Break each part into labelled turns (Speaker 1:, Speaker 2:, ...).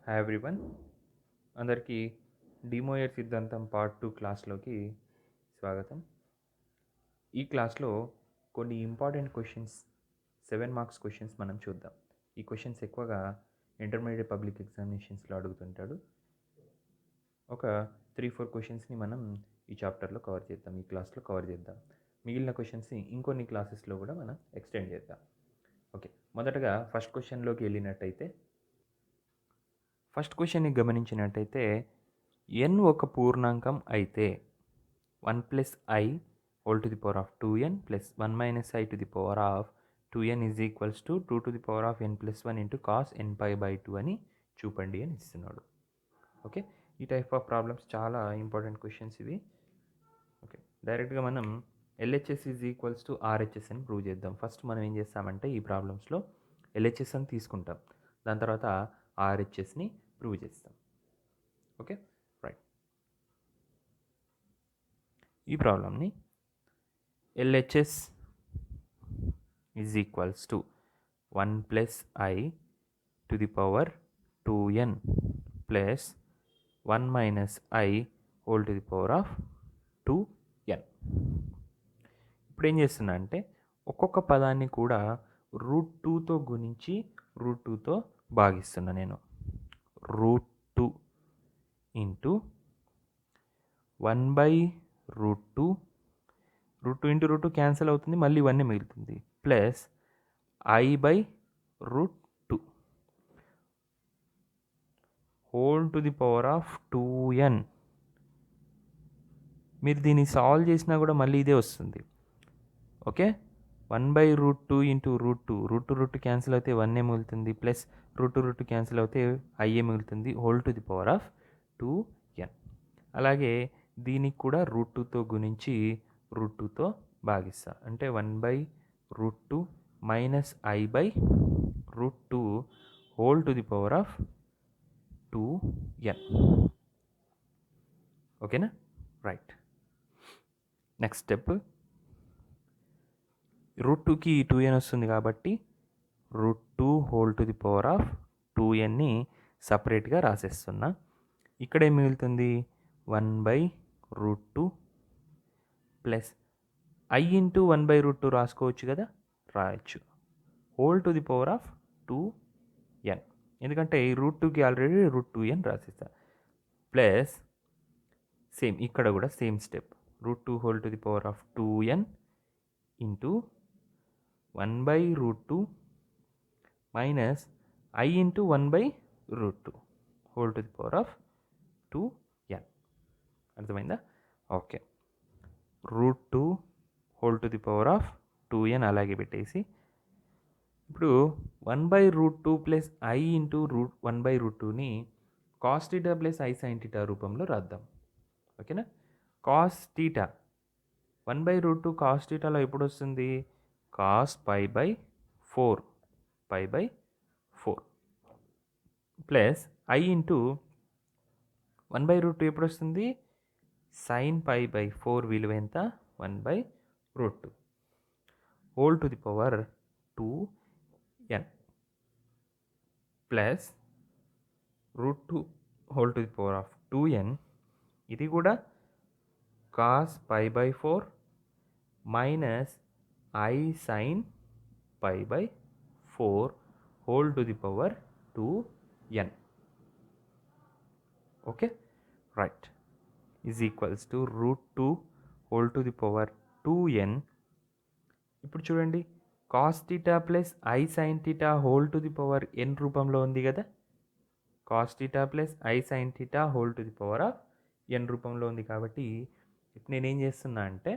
Speaker 1: Hi everyone, అందరికీ డిమోయర్ సిద్ధాంతం part 2 క్లాస్లోకి స్వాగతం. ఈ క్లాస్లో కొన్ని ఇంపార్టెంట్ క్వశ్చన్స్ 7 మార్క్స్ క్వశ్చన్స్ మనం చూద్దాం. ఈ క్వశ్చన్స్ ఎక్కువగా ఇంటర్మీడియట్ పబ్లిక్ ఎగ్జామినేషన్స్లో అడుగుతుంటాడు. ఒక 3-4 క్వశ్చన్స్ని మనం ఈ చాప్టర్లో కవర్ చేద్దాం, ఈ క్లాస్లో కవర్ చేద్దాం. మిగిలిన క్వశ్చన్స్ని ఇంకొన్ని క్లాసెస్లో కూడా మనం ఎక్స్టెండ్ చేద్దాం. ఓకే, మొదటగా ఫస్ట్ క్వశ్చన్లోకి వెళ్ళినట్టయితే ఫస్ట్ క్వశ్చన్ని గమనించినట్టయితే n ఒక పూర్ణాంకం అయితే 1 + i whole to the power of 2n plus 1 - i to the power of 2n is equals to 2 to the power of n + 1 into cos nπ/2 అని చూపండి అని ఇస్తున్నాడు. ఓకే, ఈ టైప్ ఆఫ్ ప్రాబ్లమ్స్ చాలా ఇంపార్టెంట్ క్వశ్చన్స్ ఇవి. Okay, డైరెక్ట్గా మనం LHS is equals to RHS అని ప్రూవ్ చేద్దాం. ఫస్ట్ మనం ఏం చేస్తామంటే ఈ ప్రాబ్లమ్స్లో LHS అని తీసుకుంటాం, దాని తర్వాత RHSని ప్రూవ్ చేస్తాం. Okay, right. ఈ ప్రాబ్లమ్ని LHS is equals to 1 + i to the power 2n plus 1 - i whole to the power of 2n. ఇప్పుడు ఏం చేస్తున్నా అంటే ఒక్కొక్క పదాన్ని కూడా √2తో గుణించి √2తో భాగిస్తున్నా. నేను √2 ఇంటూ 1/√2, √2 ఇంటూ √2 క్యాన్సిల్ అవుతుంది, మళ్ళీ 1 మిగులుతుంది, plus i/√2 whole to the power of 2n. మీరు దీన్ని సాల్వ్ చేసినా కూడా మళ్ళీ ఇదే వస్తుంది. ఓకే, 1/√2 ఇంటూ √2, √2 క్యాన్సిల్ అయితే 1 మిగులుతుంది, ప్లస్ √2 క్యాన్సిల్ అయితే i మిగులుతుంది, whole to the power of 2n. అలాగే దీనికి కూడా √2తో గుణించి √2తో భాగిస్తా, అంటే 1/√2 minus i/√2 whole to the power of 2n. ఓకేనా, రైట్. నెక్స్ట్ స్టెప్, √2కి 2n వస్తుంది కాబట్టి √2 whole to the power of 2nని సపరేట్గా రాసేస్తున్నా. ఇక్కడ ఏం మిగులుతుంది, 1/√2 ప్లస్ i ఇంటూ 1/√2 రాసుకోవచ్చు కదా, రాయొచ్చు, whole to the power of 2n, ఎందుకంటే ఈ √2కి ఆల్రెడీ √2n రాసేస్తా, ప్లస్ సేమ్ ఇక్కడ కూడా same step, √2 whole to the power of 2n ఇంటూ 1/√2 minus i into 1/√2 whole to the power of 2n. అర్థమైందా? Okay, √2 whole to the power of 2n అలాగే పెట్టేసి ఇప్పుడు 1/√2 ప్లస్ i ఇంటూ 1/√2ని cos theta plus i sine theta రూపంలో రాద్దాం. ఓకేనా, cos theta 1/√2 cos థీటాలో ఎప్పుడు వస్తుంది, కాస్ π/4 ప్లస్ i ఇంటూ 1/√2 ఎప్పుడు వస్తుంది, సైన్ π/4 విలువ ఎంత, 1/√2 whole to the power 2n plus √2 whole to the power of 2n, ఇది కూడా cos π/4 minus i sine π/4 whole to the power 2n. Okay, right, is equals to √2 whole to the power 2n. ఇప్పుడు చూడండి, cos theta plus i sine theta whole to the power n రూపంలో ఉంది కదా, cos theta plus i sine theta whole to the power of n రూపంలో ఉంది కాబట్టి ఇప్పుడు నేనేం చేస్తున్నా అంటే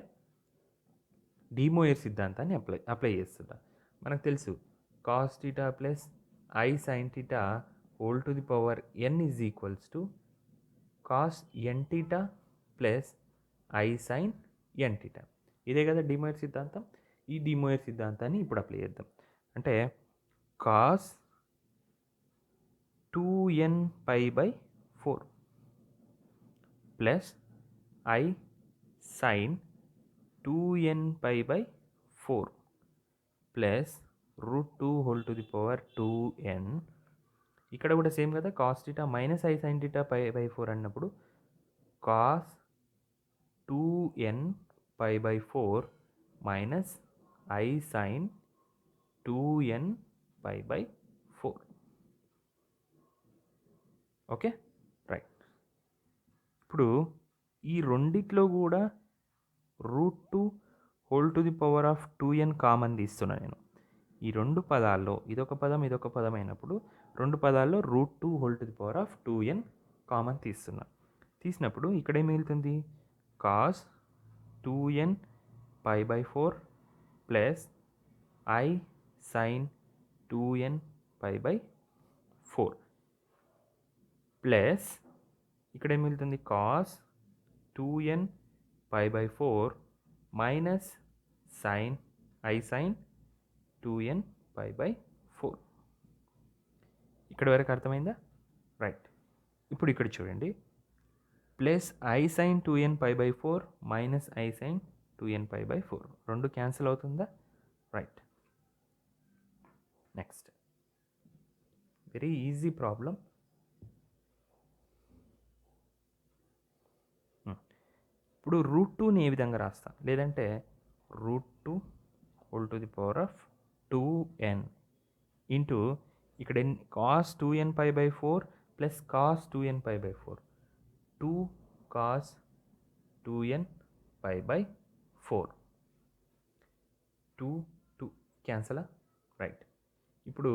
Speaker 1: డిమోయర్ సిద్ధాంతాన్ని అప్లై చేస్తున్నా. మనకు తెలుసు cos theta plus i sine theta whole to the power n is equals to cos n theta plus i sine n theta. ఇదే కదా డిమోయర్ సిద్ధాంతం. ఈ డిమోయర్ సిద్ధాంతాన్ని ఇప్పుడు అప్లై చేద్దాం. అంటే cos 2nπ/4 plus i sine 2nπ/4 plus √2 whole to the power 2n ఇక్కడ కూడా సేమ్ కదా, cos theta minus i sine theta pi by 4 అన్నప్పుడు cos 2n pi by 4 minus i sine 2n pi by 4. Okay right. ఇప్పుడు ఈ రెండిట్లో కూడా √2 whole to the power of 2n common తీస్తున్నా నేను. ఈ రెండు పదాల్లో ఇదొక పదం ఇదొక పదం అయినప్పుడు రెండు పదాల్లో √2 whole to the power of 2n common తీస్తున్నా. తీసినప్పుడు ఇక్కడ ఏం మిగులుతుంది, cos 2n pi by 4 plus i sine 2n pi by 4 plus ఇక్కడ ఏం మిగులుతుంది, cos 2n pi by 4 minus sine i sine 2n pi by 4. ఇక్కడ వరకు అర్థమైందా? రైట్. ఇప్పుడు ఇక్కడ చూడండి, plus i sine 2n pi by 4 minus i sine 2n pi by 4 రెండు క్యాన్సిల్ అవుతుందా? Right. Next very easy problem. ఇప్పుడు √2ని ఏ విధంగా రాస్తాం, లేదంటే √2 whole to the power of 2n into ఇక్కడ cos 2n pi by 4 plus cos 2n pi by 4 2 cos 2n pi by 4 2 2 క్యాన్సలా? రైట్. ఇప్పుడు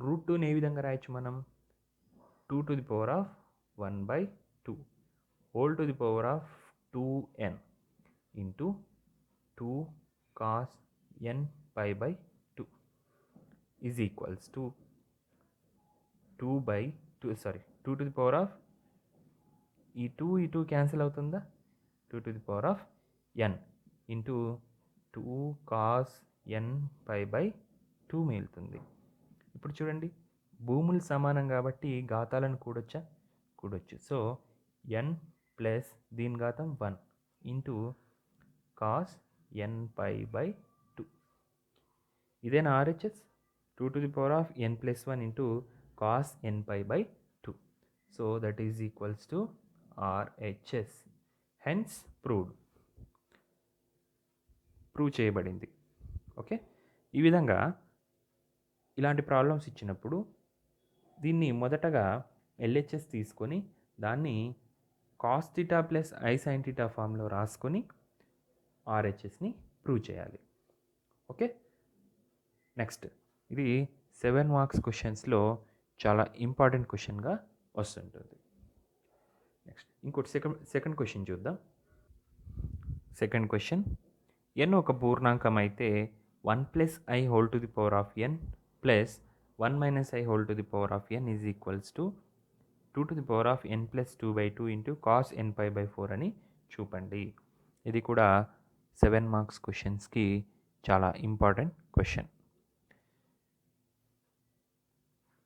Speaker 1: √2ని ఏ విధంగా రాయొచ్చు మనం, 2 to the power of 1 by 2 whole to the power of 2n ఇంటూ 2 cos n pi by 2 is equals to 2 by 2 sorry 2 to the power of ఈ 2 cancel అవుతుందా, 2 to the power of n into 2 cos n pi by 2 మిగులుతుంది. ఇప్పుడు చూడండి, భూములు సమానం కాబట్టి ఘాతాలను కూడొచ్చా? కూడొచ్చు. సో n ప్లస్ దీని ఘాతం 1 into cos n pi by 2. ఇదేనా RHS? 2 to the power of n plus 1 into cos n pi by 2. So that is equals to RHS. Hence prove చేయబడింది. ఓకే, ఈ విధంగా ఇలాంటి ప్రాబ్లమ్స్ ఇచ్చినప్పుడు దీన్ని మొదటగా LHS తీసుకొని దాన్ని cos theta plus i sine theta ఫామ్లో రాసుకొని RHSని ప్రూవ్ చేయాలి. ఓకే, నెక్స్ట్ ఇది 7 మార్క్స్ క్వశ్చన్స్లో చాలా ఇంపార్టెంట్ క్వశ్చన్గా వస్తుంటుంది. నెక్స్ట్ ఇంకోటి సెకండ్ క్వశ్చన్ చూద్దాం. సెకండ్ క్వశ్చన్, n ఒక పూర్ణాంకం అయితే 1 plus i whole to the power of n plus 1 minus i whole to the power of n is equals to 2 to the power of n plus 2 by 2 into cos n pi by 4 అని చూపండి. ఇది కూడా 7 marks క్వశ్చన్స్కి చాలా important question.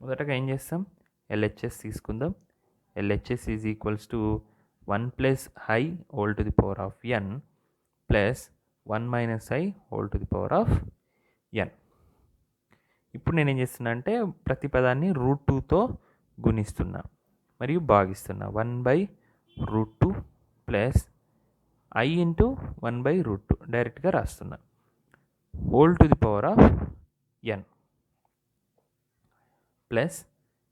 Speaker 1: మొదటగా ఏం చేస్తాం, LHS తీసుకుందాం. LHS is equals to 1 plus i whole to the power of n plus 1 minus i whole to the power of n. ఇప్పుడు నేను ఏం చేస్తున్నా అంటే ప్రతి పదాన్ని √2తో గుణిస్తున్నా మరియు భాగిస్తున్నా. 1 by √2 plus i into 1 by √2 డైరెక్ట్గా రాస్తున్నా. Whole to the power of n plus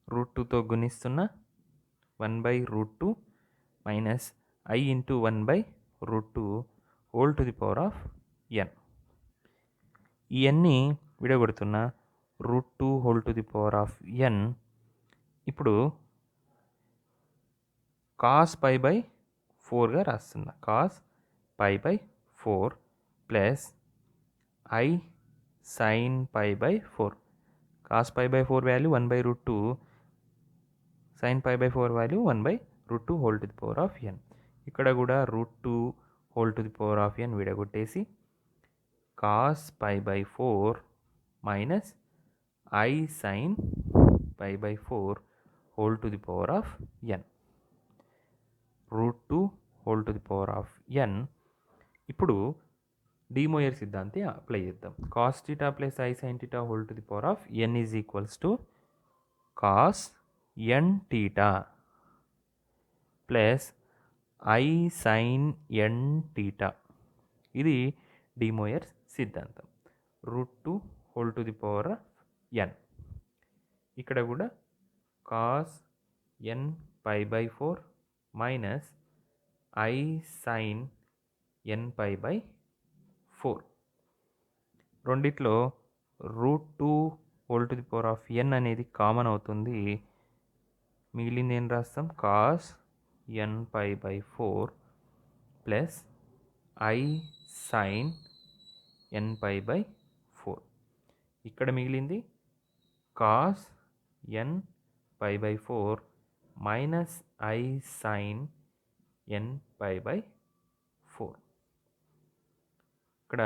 Speaker 1: √2తో గుణిస్తున్నా 1 by √2 minus i into 1 by √2 whole to the power of n. ఇవన్నీ విడగొడుతున్నా, √2 whole to the power of n. ఇప్పుడు కాస్ పై బై 4గా రాస్తున్నా. Cos pi by 4 plus i sine pi by 4. Cos pi by 4 value 1 by √2, sine pi by 4 value 1 by √2 whole to the power of n. ఇక్కడ కూడా √2 whole to the power of n విడగొట్టేసి cos pi by 4 minus i sine pi by 4 whole to the power of n. √2 whole to the power of n. ఇప్పుడు De Moivre సిద్ధాంతి apply చేద్దాం. Cos theta plus i sine theta whole to the power of n is equals to cos n theta plus i sine n theta. ఇది De Moivre's సిద్ధాంతం. √2 whole to the power of n. ఇక్కడ కూడా cos n pi by 4 minus i sine n pi by 4. రెండిట్లో √2 whole to the power of n అనేది common అవుతుంది. మిగిలింది ఏం రాస్తాం? Cos n pi by 4 plus i sine n pi by 4. ఇక్కడ మిగిలింది cos n pi by 4 minus i sine n pi by 4. ఇక్కడ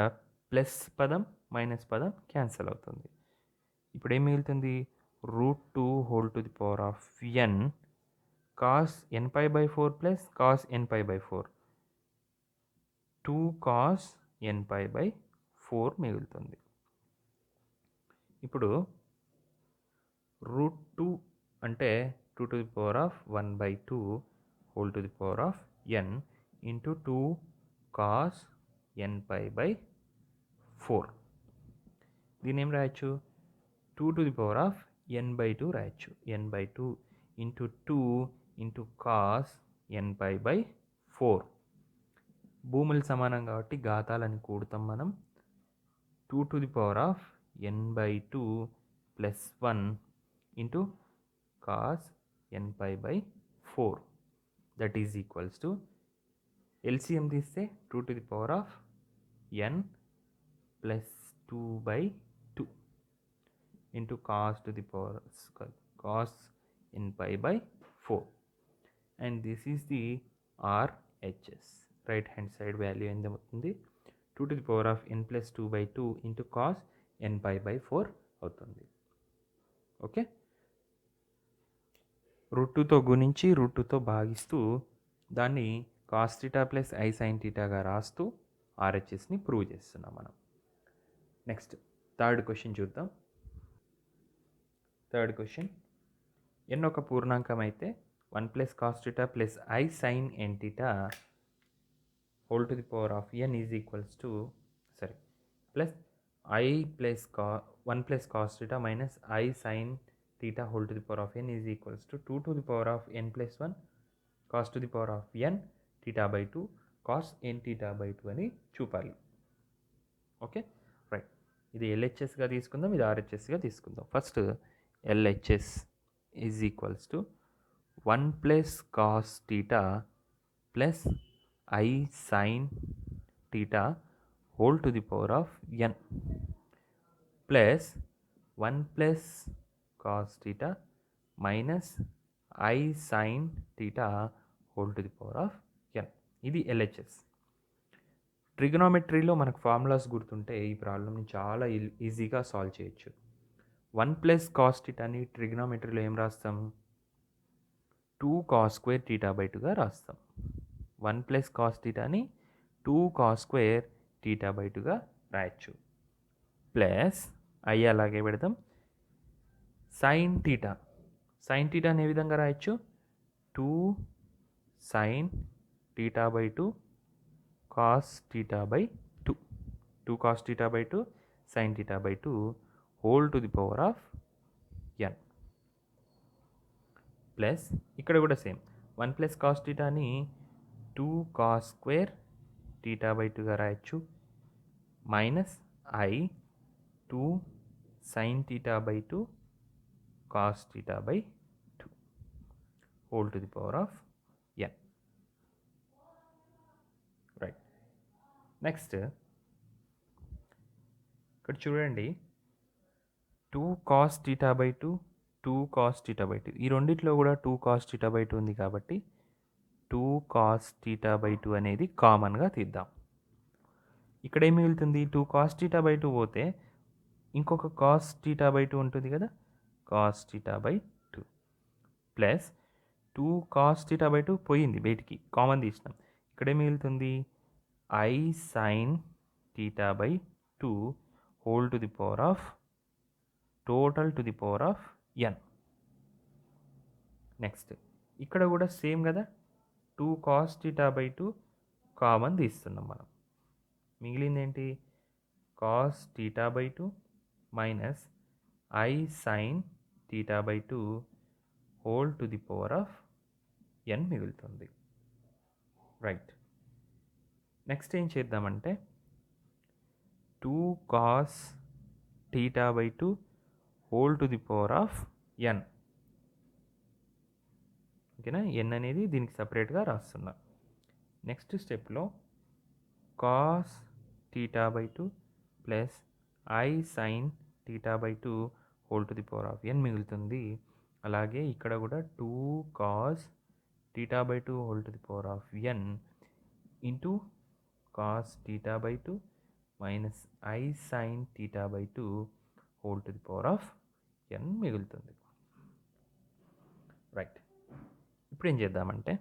Speaker 1: plus పదం మైనస్ పదం క్యాన్సిల్ అవుతుంది. ఇప్పుడు ఏం మిగులుతుంది? √2 whole to the power of n cos n pi by 4 plus cos n pi by 4, 2 cos n pi by 4 మిగులుతుంది. ఇప్పుడు √2 అంటే 2 to the power of 1/2 whole to the power of n into 2 cos n pi by 4. దీన్ని ఏం రాయొచ్చు? 2 to the power of n/2 రాయొచ్చు. n/2 into 2 into cos n pi by 4. భూములు సమానం కాబట్టి ఘాతాలని కూడతాం మనం. 2 to the power of n/2 plus 1 into cos n pi by 4 that is equals to LCM తీస్తే 2 to the power of n plus 2/2 into cos to the power cos n pi by 4. And this is the RHS. Right hand side value ఎంత అవుతుంది? 2 to the power of n plus 2/2 into cos n pi by 4 అవుతుంది. Okay, √2తో గుణించి √2తో భాగిస్తూ దాన్ని cos theta plus i sine థీటాగా రాస్తూ RHSని ప్రూవ్ చేస్తున్నాం మనం. నెక్స్ట్ థర్డ్ క్వశ్చన్ చూద్దాం. థర్డ్ క్వశ్చన్, ఎన్ ఒక పూర్ణాంకం అయితే 1 plus cos theta plus i sine n theta whole to the power of n is equals to plus i plus 1 plus cos theta minus i sine theta whole to the power of n is equals to 2 to the power of n plus 1 cos to the power of n theta by 2 cos n theta by 2 అని చూపాలి. Okay right, ఇది LHSగా తీసుకుందాం, ఇది RHSగా తీసుకుందాం. First LHS is equals to 1 plus cos theta plus i sine theta whole to the power of n plus 1 plus cos theta minus i sine theta whole to the power of n. ఇది LHS. ట్రిగనోమెట్రీలో మనకు formulas గుర్తుంటే ఈ ప్రాబ్లమ్ని చాలా ఈజీగా solve చేయొచ్చు. 1 plus cos థీటాని ట్రిగనోమెట్రీలో ఏం రాస్తాం? 2 కాస్ స్క్వేర్ థీటా బై 2గా రాస్తాం. 1 ప్లస్ కాస్ థీటాని 2 కాస్ స్క్వేర్ థీటా బై 2గా రాయొచ్చు. ప్లస్ ఐ అలాగే పెడతాం. సైన్ థీటా, సైన్ థీటాని ఏ విధంగా రాయొచ్చు? 2 sine theta by 2 cos theta by 2, 2 cos theta by 2 sine theta by 2 whole to the power of n. Plus ఇక్కడ కూడా సేమ్ 1 ప్లస్ కాస్ థీటాని 2 కాస్ స్క్వేర్ థీటా బై 2గా రాయొచ్చు. Minus i 2 sine theta by 2 cos theta by 2 whole to the power of n. Right, next ఇక్కడ చూడండి, 2 cos theta by 2 2 cos theta by 2, ఈ రెండిట్లో కూడా 2 కాస్ థీటా బై 2 ఉంది కాబట్టి 2 కాస్ థీటా బై 2 అనేది కామన్గా తీద్దాం. ఇక్కడ ఏమి మిగులుతుంది? 2 కాస్ థీటా బై 2 పోతే ఇంకొక కాస్ థీటా బై 2 ఉంటుంది కదా, cos theta by 2 plus 2 cos theta by 2 పోయింది బయటికి, కామన్ తీసినాం. ఇక్కడ ఏమి మిగులుతుంది? I sine theta by 2 whole to the power of total to the power of n. Next ఇక్కడ కూడా సేమ్ కదా, 2 cos θ/2 కామన్ తీస్తున్నాం మనం. మిగిలింది ఏంటి, cos θ/2 minus I sin θ/2 whole to the power of n మిగులుతుంది. రైట్. నెక్స్ట్ ఏం చేద్దామంటే 2 cos θ/2 whole to the power of n. ఓకేనా, n అనేది దీనికి సపరేట్గా రాస్తున్నా. నెక్స్ట్ స్టెప్లో cos θ/2 plus I sin θ/2 whole to the power of n మిగులుతుంది. అలాగే ఇక్కడ కూడా 2 cos θ/2 whole to the power of n into cos θ/2 minus I sin θ/2 whole to the power of n మిగులుతుంది. రైట్. ఇప్పుడు ఏం చేద్దామంటే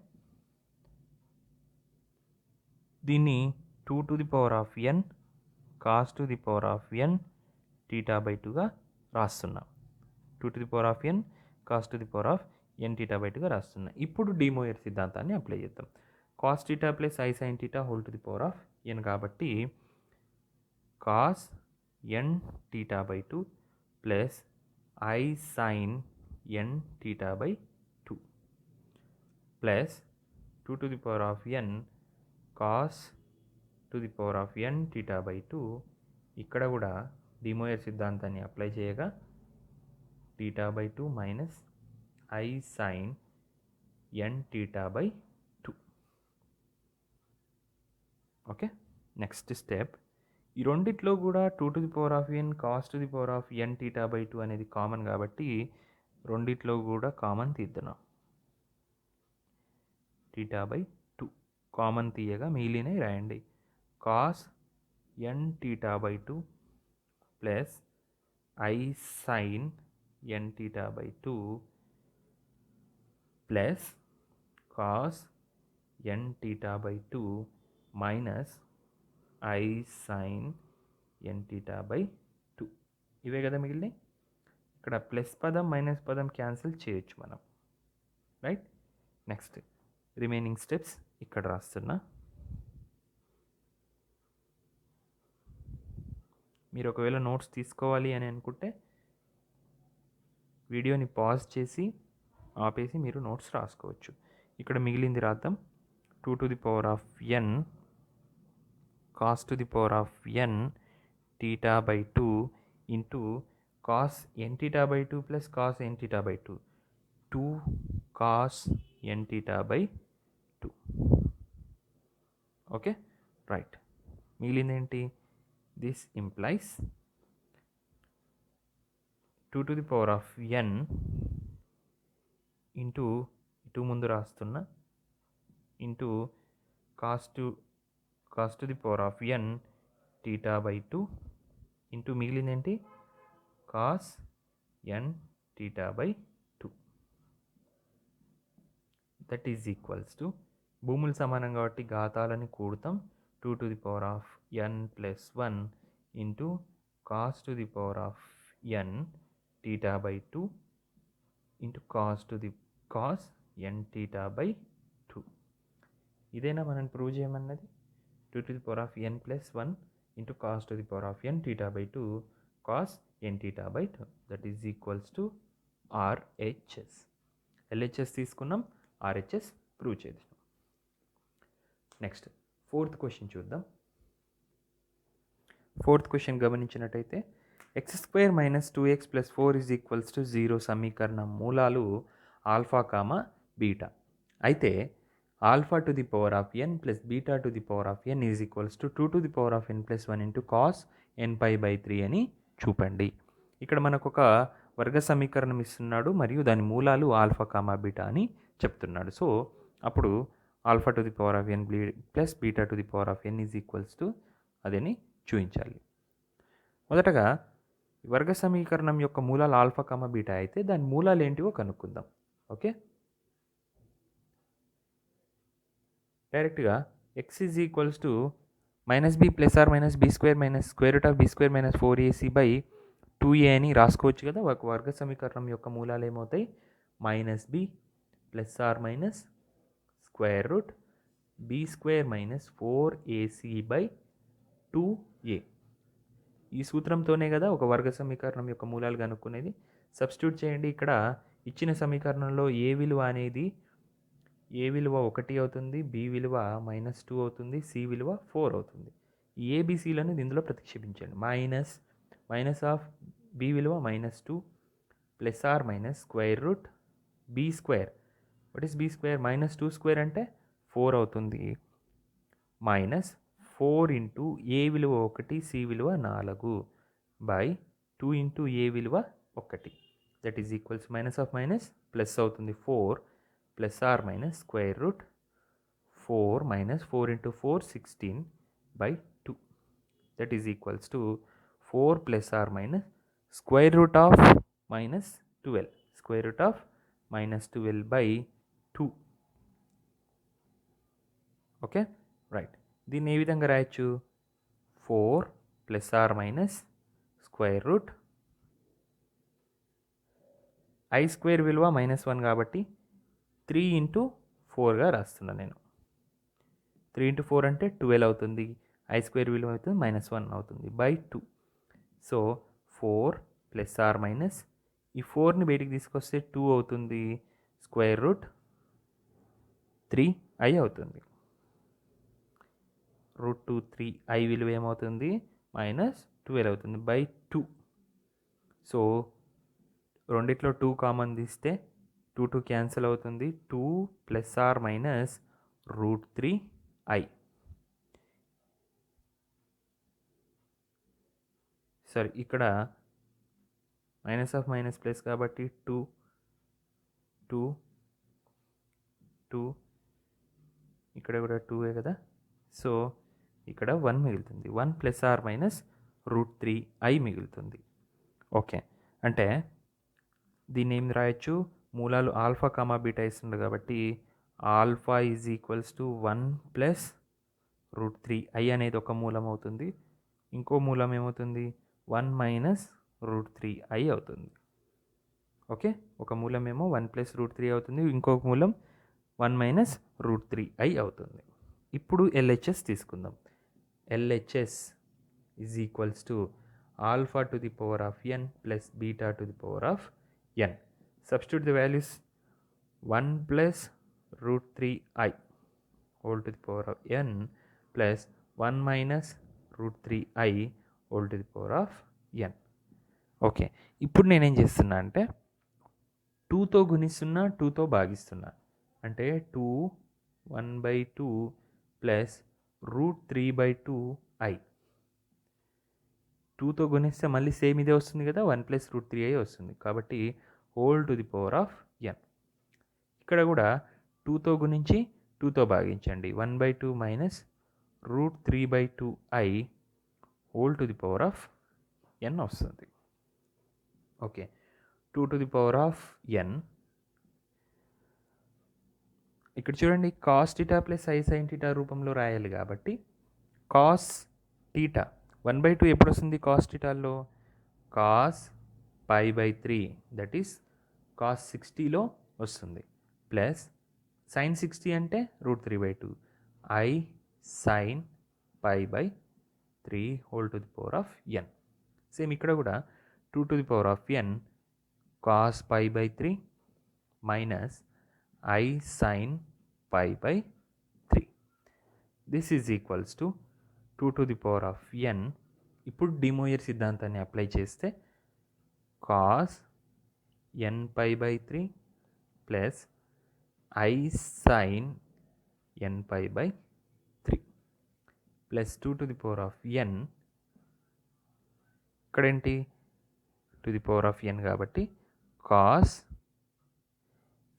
Speaker 1: దీన్ని 2 to the power of n cos to the power of n θ/2గా రాస్తున్నా. 2 to the power of n cos to the power of n θ/2గా రాస్తున్నా. ఇప్పుడు డి మోయర్ సిద్ధాంతాన్ని అప్లై చేద్దాం. cos θ plus I sin θ whole to the power of n కాబట్టి cos n θ/2 plus I sin n θ/2 plus 2 to the power of n cos to the power of n θ/2. ఇక్కడ కూడా De Moivre సిద్ధాంతాన్ని apply చేయగా θ/2 minus I sin n θ/2. Okay. Next step, ఈ రెండిట్లో కూడా 2 to the power of n cos to the power of n θ/2 అనేది common కాబట్టి రెండిట్లో కూడా కామన్ తీద్దాం. θ/2 కామన్ తీయగా మిగిలినవి రాయండి. cos n θ/2 plus I sin n θ/2 plus cos n θ/2 minus I sin n θ/2. ఇవే కదా మిగిలినాయి. ఇక్కడ ప్లస్ పదం మైనస్ పదం క్యాన్సిల్ చేయొచ్చు మనం. రైట్. నెక్స్ట్ రిమైనింగ్ స్టెప్స్ ఇక్కడ రాస్తున్నా. మీరు ఒకవేళ నోట్స్ తీసుకోవాలి అని అనుకుంటే వీడియోని పాజ్ చేసి ఆపేసి మీరు నోట్స్ రాసుకోవచ్చు. ఇక్కడ మిగిలింది రాద్దాం. 2 to the power of n cos to the power of n θ/2 into cos n θ/2 plus cos n θ/2 2 cos n θ/2. Okay. Right. మిగిలింది ఏంటి, this implies 2 to the power of n into ఇటు ముందు రాస్తున్నా into cos to the power of n θ/2 into మిగిలింది ఏంటి, cos n θ/2. That is equals to, భూములు సమానం కాబట్టి ఘాతాలని కూడతాం. 2 to the power of n plus 1 into cos to the power of n θ/2 into cos n θ/2. ఇదేనా మనం ప్రూవ్ చేయమన్నది. 2 to the power of n plus 1 into cos to the power of n θ/2 cos n θ/2. That is equals to RHS. LHS తీసుకున్నాం, RHS ప్రూవ్ చేద్దాం. Next 4th question చూద్దాం. 4th question గమనించినట్టయితే x² minus 2x plus 4 is equals to 0 సమీకరణం మూలాలు alpha comma beta అయితే alpha to the power of n plus beta to the power of n is equals to 2 to the power of n plus 1 into cos nπ/3 అని చూపండి. ఇక్కడ మనకు ఒక వర్గ సమీకరణం ఇస్తున్నాడు మరియు దాని మూలాలు ఆల్ఫా కామా బీటా అని చెప్తున్నాడు. సో అప్పుడు alpha to the power of n plus beta to the power of n is equals to అదని చూపించాలి. మొదటగా వర్గ సమీకరణం యొక్క మూలాలు ఆల్ఫా కామా బీటా అయితే దాని మూలాలు ఏంటివో కనుక్కుందాం. ఓకే. డైరెక్ట్గా x is equals to -b plus or minus b² minus square root of b² minus 4ac/2a అని రాసుకోవచ్చు కదా. ఒక వర్గ సమీకరణం యొక్క మూలాలు ఏమవుతాయి, -b plus or minus square root b square minus 4ac by 2a. ఈ సూత్రంతోనే కదా ఒక వర్గ సమీకరణం యొక్క మూలాలు కనుక్కునేది. సబ్స్టిట్యూట్ చేయండి. ఇక్కడ ఇచ్చిన సమీకరణంలో ఏ విలువ 1 అవుతుంది, బి విలువ -2 అవుతుంది, సి విలువ 4 అవుతుంది. ఈ ఏబిసిలను ఇందులో ప్రతిక్షేపించండి. మైనస్ ఆఫ్ బి విలువ -2 plus or minus square root b square. What is b square? -2 square అంటే 4 అవుతుంది. మైనస్ 4 ఇంటూ ఏ విలువ 1, సి విలువ 4 బై 2 ఇంటూ ఏ విలువ 1. That is equals minus of minus plus అవుతుంది 4 plus or minus square root 4 minus 4 into 4 16 by 2. That is equals to 4 plus or minus square root of -12 square root of -12 by 2. Okay, right. దీన్ని ఏ విధంగా రాయొచ్చు? 4 plus or minus square root i square విలువ -1 కాబట్టి 3 into 4గా రాస్తున్నాను నేను. 3 into 4 అంటే 12 అవుతుంది. ఐ స్క్వేర్ విలువ అవుతుంది -1 అవుతుంది by 2. So 4 plus or minus ఈ 4ని బయటికి తీసుకొస్తే 2 అవుతుంది. స్క్వేర్ రూట్ 3i అవుతుంది. √2 3i విలువ ఏమవుతుంది? -12 అవుతుంది బై 2. సో రెండిట్లో 2 కామన్ తీస్తే 2 క్యాన్సిల్ అవుతుంది. 2 ప్లస్ ఆర్ మైనస్ √3i. సరే, ఇక్కడ మైనస్ ఆఫ్ మైనస్ ప్లస్ కాబట్టి 2 ఇక్కడ కూడా 2ఏ కదా. సో ఇక్కడ 1 మిగులుతుంది. 1 ప్లస్ ఆర్ మైనస్ √3i మిగులుతుంది. ఓకే, అంటే దీన్ని ఏం రాయొచ్చు? మూలాలు ఆల్ఫా కామా బీటా ఇస్తుంది కాబట్టి alpha is equals to 1 plus √3i అనేది ఒక మూలం అవుతుంది. ఇంకో మూలం ఏమవుతుంది? 1 మైనస్ √3i అవుతుంది. ఓకే, ఒక మూలం ఏమో 1 ప్లస్ √3 అవుతుంది, ఇంకొక మూలం 1 మైనస్ √3i అవుతుంది. ఇప్పుడు LHS తీసుకుందాం. LHS is equals to alpha to the power of n plus beta to the power of n. Substitute the values 1 plus √3i whole to the power of n plus 1 minus √3i whole to the power of n. Okay, ఇప్పుడు నేనేం చేస్తున్నా అంటే 2తో గుణిస్తున్నా, 2తో భాగిస్తున్నా. అంటే 2 1/2 plus √3/2i. 2తో గుణిస్తే మళ్ళీ సేమ్ ఇదే వస్తుంది కదా, 1 ప్లస్ √3i వస్తుంది. కాబట్టి whole to the power of n. ఇక్కడ కూడా 2తో గుణించి 2తో భాగించండి. 1/2 minus √3/2i whole to the power of n వస్తుంది. Okay, 2 to the power of n. ఇక్కడ చూడండి, cos theta plus i sine theta రూపంలో రాయాలి కాబట్టి కాస్ టీటా 1/2 ఎప్పుడు వస్తుంది? కాస్ టీటాలో కాస్ π/3 దట్ ఈస్ కాస్ 60లో వస్తుంది. ప్లస్ సైన్ 60 అంటే √3/2 i sine π/3 whole to the power of n. Same ఇక్కడ కూడా 2 to the power of n cos π/3 minus i sine π/3. This is equals to 2 to the power of n. ఇప్పుడు De Moivre సిద్ధాంతాన్ని apply చేస్తే cos n π/3 plus i sine n π/3 plus 2 to the power of n. ఇక్కడేంటి? To the power of n కాబట్టి cos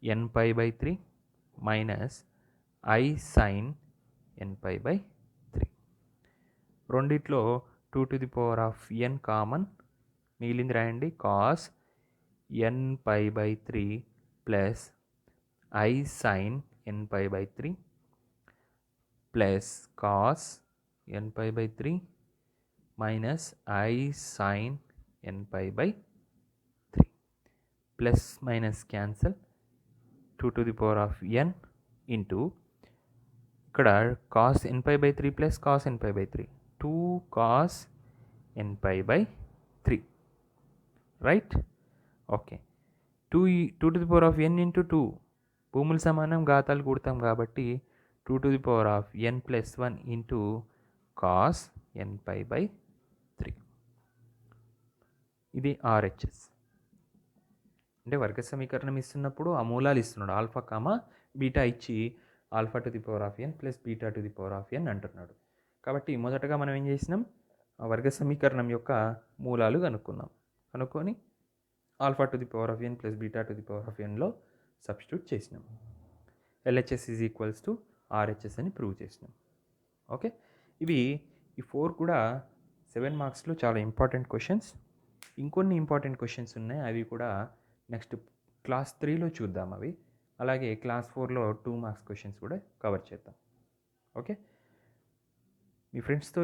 Speaker 1: n π/3 minus i sine n π/3. రెండిట్లో 2 to the power of n common మిగిలింది రాయండి. Cos n π/3 plus i sine n π/3 plus cos n π/3 minus i sine n π/3. Plus minus cancel. 2 to the power of n into ఇక్కడ cos npi by 3 plus cos npi by 3 2 cos npi by 3 right. Okay, 2 to the power of n into 2 భూములు సమానం ఘాతాలు కూడతాం కాబట్టి 2 to the power of n plus 1 into cos npi by 3. ఇది RHS. అంటే వర్గ సమీకరణం ఇస్తున్నప్పుడు ఆ మూలాలు ఇస్తున్నాడు, ఆల్ఫా కామా బీటా ఇచ్చి alpha to the power of n plus beta to the power of n అంటున్నాడు. కాబట్టి మొదటగా మనం ఏం చేసినాం, ఆ వర్గ సమీకరణం యొక్క మూలాలు కనుక్కొని alpha to the power of n plus beta to the power of ఎన్లో సబ్స్టిట్యూట్ చేసినాం. LHS is equals to RHS అని ప్రూవ్ చేసినాం. ఓకే, ఇవి ఈ 4 కూడా 7 మార్క్స్లో చాలా ఇంపార్టెంట్ క్వశ్చన్స్. ఇంకొన్ని ఇంపార్టెంట్ క్వశ్చన్స్ ఉన్నాయి, అవి కూడా నెక్స్ట్ క్లాస్ 3లో చూద్దాం. అవి అలాగే క్లాస్ 4లో 2 మార్క్స్ క్వశ్చన్స్ కూడా కవర్ చేద్దాం. ఓకే, మీ ఫ్రెండ్స్తో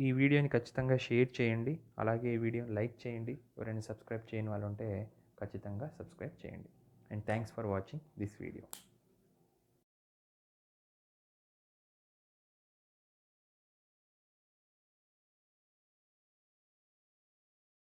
Speaker 1: ఈ వీడియోని ఖచ్చితంగా షేర్ చేయండి. అలాగే ఈ వీడియోని లైక్ చేయండి. ఎవరైనా సబ్స్క్రైబ్ చేయని వాళ్ళు ఉంటే ఖచ్చితంగా సబ్స్క్రైబ్ చేయండి. And thanks for watching this video.